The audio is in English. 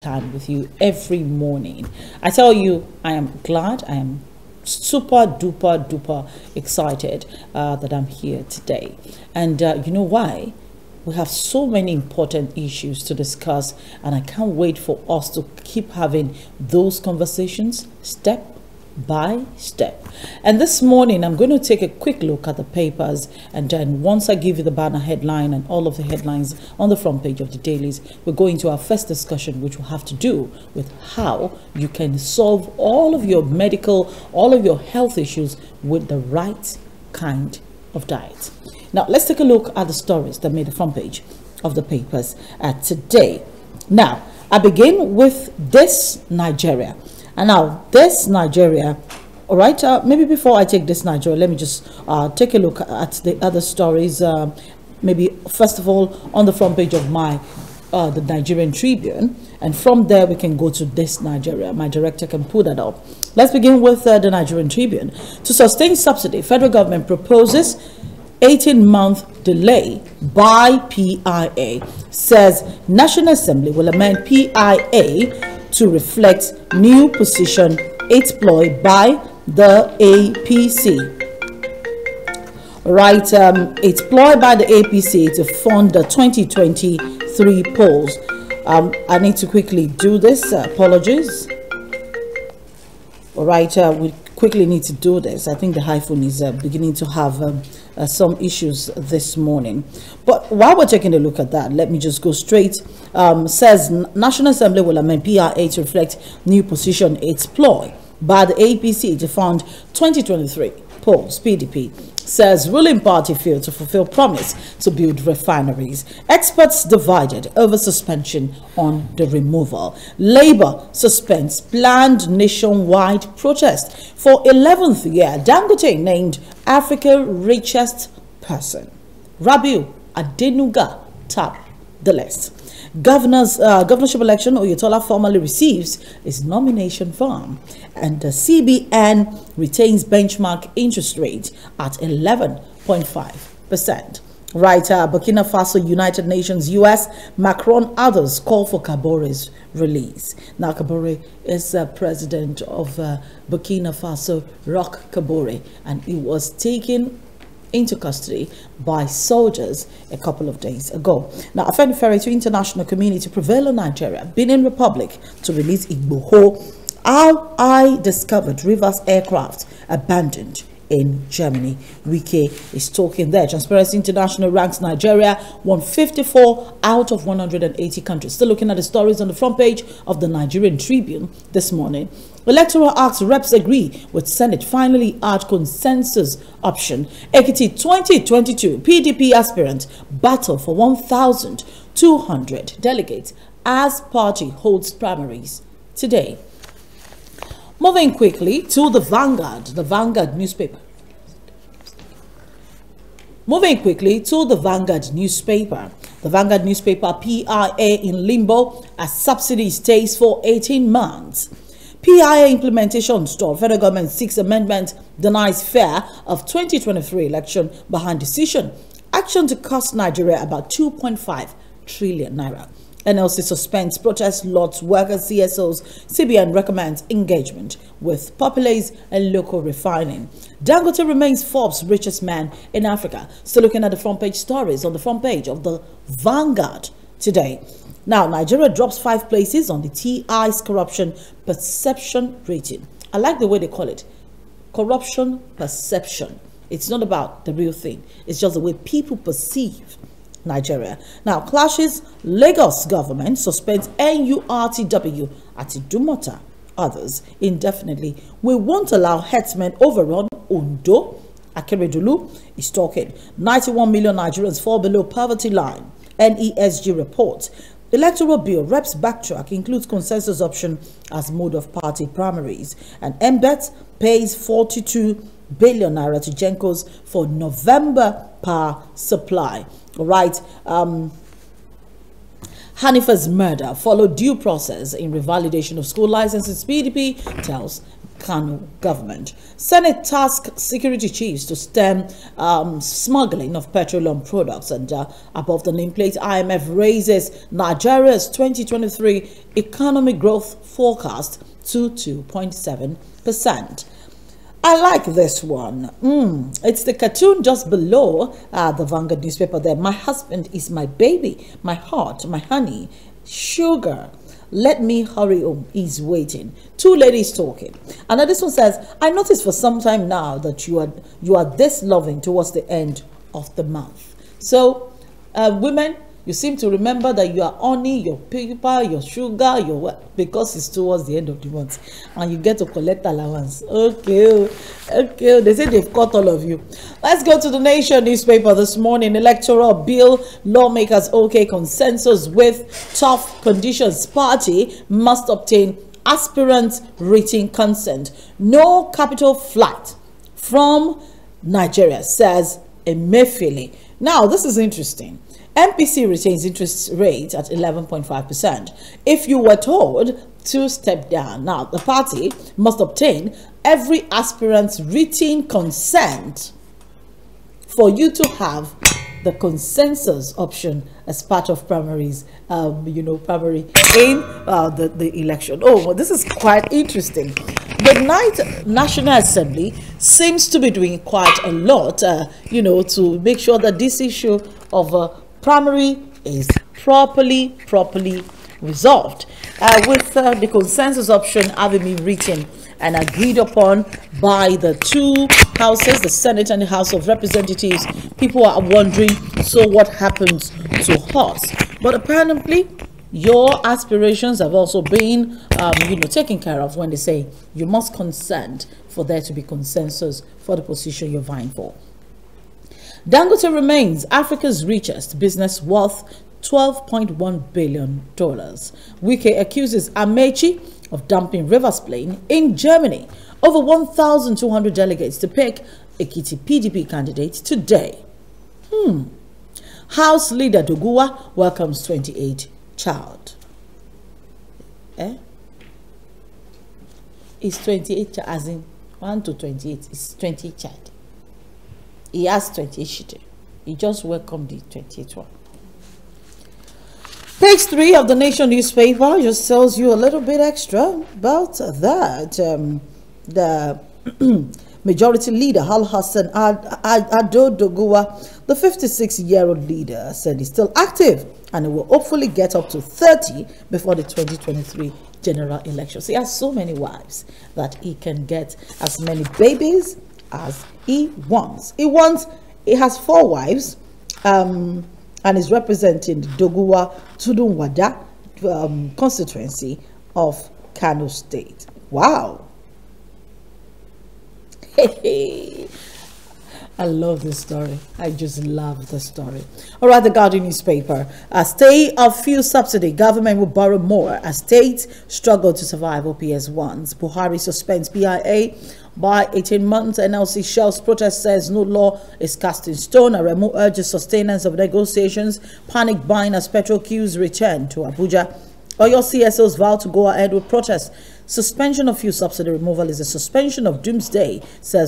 time with you every morning. I tell you, I am glad, I am super duper excited that I'm here today. And you know why? We have so many important issues to discuss, and I can't wait for us to keep having those conversations step by step. And this morning I'm going to take a quick look at the papers, and then once I give you the banner headline and all of the headlines on the front page of the dailies, we're going to our first discussion, which will have to do with how you can solve all of your medical, all of your health issues with the right kind of diet. Now let's take a look at the stories that made the front page of the papers today. Now I begin with this Nigeria. And now, this Nigeria, all right, maybe before I take this Nigeria, let me just take a look at the other stories. Maybe, first of all, on the front page of the Nigerian Tribune. And from there, we can go to this Nigeria. My director can pull that up. Let's begin with the Nigerian Tribune. To sustain subsidy, federal government proposes 18-month delay by PIA. Says National Assembly will amend PIA to reflect new position employed by the APC. Right, it's employed by the APC to fund the 2023 polls. I need to quickly do this. Apologies. All right, we quickly need to do this. I think the hyphen is beginning to have some issues this morning. But while we're taking a look at that, let me just go straight. Says National Assembly will amend PIA to reflect new position employed by the APC to fund 2023 polls. PDP says ruling party failed to fulfill promise to build refineries. Experts divided over suspension on the removal. Labour suspends planned nationwide protest for 11th year. Dangote named Africa's richest person. Rabiu Adenuga topped the list. Governorship election, Oyetola formally receives his nomination form, and the CBN retains benchmark interest rate at 11.5%. Right, Burkina Faso, United Nations, US, Macron, others call for Kabore's release. Now, Kabore is president of Burkina Faso, Roch Kabore, and he was taken into custody by soldiers a couple of days ago. Now, Afenifere to international community prevail on Nigeria, Benin Republic to release Igboho. How I discovered Rivers aircraft abandoned in Germany. Wike is talking there. Transparency International ranks Nigeria 154 out of 180 countries. Still looking at the stories on the front page of the Nigerian Tribune this morning. Electoral Acts reps agree with Senate finally add consensus option. Ekiti 2022 PDP aspirant battle for 1,200 delegates as party holds primaries today. Moving quickly to the Vanguard newspaper. Moving quickly to the Vanguard newspaper. The Vanguard newspaper, PIA in limbo as subsidy stays for 18 months. PIA implementation stalled. Federal government seeks amendment, denies fair of 2023 election behind decision. Action to cost Nigeria about 2.5 trillion naira. NLC suspends protest lots, workers, CSOs. CBN recommends engagement with populace and local refining. Dangote remains Forbes' richest man in Africa. Still looking at the front page stories on the front page of the Vanguard today. Now, Nigeria drops 5 places on the TI's corruption perception rating. I like the way they call it. Corruption perception. It's not about the real thing. It's just the way people perceive Nigeria. Now, clashes. Lagos government suspends NURTW at Idumota. Others indefinitely. We won't allow herdsmen overrun Ondo. Akeredolu is talking. 91 million Nigerians fall below poverty line. NESG report. Electoral bill reps backtrack includes consensus option as mode of party primaries. And MBET pays 42 billion naira to Gencos for November power supply. All right. Hanifa's murder followed due process in revalidation of school licenses. PDP tells Kano government. Senate tasked security chiefs to stem smuggling of petroleum products, and above the nameplate, IMF raises Nigeria's 2023 economic growth forecast to 2.7%. I like this one. It's the cartoon just below the Vanguard newspaper there. My husband is my baby, my heart, my honey, sugar. Let me hurry home. He's waiting. Two ladies talking. And this one says, I noticed for some time now that you are this loving towards the end of the month. So, women, you seem to remember that you are honey, your paper, your sugar, because it's towards the end of the month, and you get to collect allowance. Okay, they say they've caught all of you. Let's go to the Nation newspaper this morning. Electoral bill, lawmakers okay consensus with tough conditions. Party must obtain aspirants written consent. No capital flight from Nigeria, says Emefiele. Now, this is interesting. MPC retains interest rate at 11.5%. If you were told to step down, now the party must obtain every aspirant's written consent for you to have the consensus option as part of primaries, primary in the election. Oh, well, this is quite interesting. The National Assembly seems to be doing quite a lot, to make sure that this issue of primary is properly resolved, with the consensus option having been written and agreed upon by the two houses, the Senate and the House of Representatives. People are wondering, so what happens to us? But apparently your aspirations have also been taken care of when they say you must consent for there to be consensus for the position you're vying for. Dangote remains Africa's richest business, worth $12.1 billion. Wike accuses Amechi of dumping Rivers Plain in Germany. Over 1,200 delegates to pick Ekiti PDP candidate today. House Leader Doguwa welcomes 28 child. It's 28 as in 1 to 28. It's 28 child. He has 28 children. He just welcomed the 28th one. Page 3 of the Nation newspaper just tells you a little bit extra about that. The majority leader, Al Hassan Ado Doguwa, the 56-year-old leader, said he's still active and he will hopefully get up to 30 before the 2023 general elections. He has so many wives that he can get as many babies as he wants. He has 4 wives, and is representing the Doguwa Tudunwada constituency of Kano State. Wow. I love this story. I just love the story. All right, the Guardian newspaper. A stay of fuel subsidy. Government will borrow more as states struggle to survive OPS ones. Buhari suspends PIA by 18 months. NLC shelves protest, says no law is cast in stone. Aremu urges sustenance of negotiations. Panic buying as petrol queues return to Abuja. Oyo CSOs vow to go ahead with protests. Suspension of fuel subsidy removal is a suspension of doomsday, says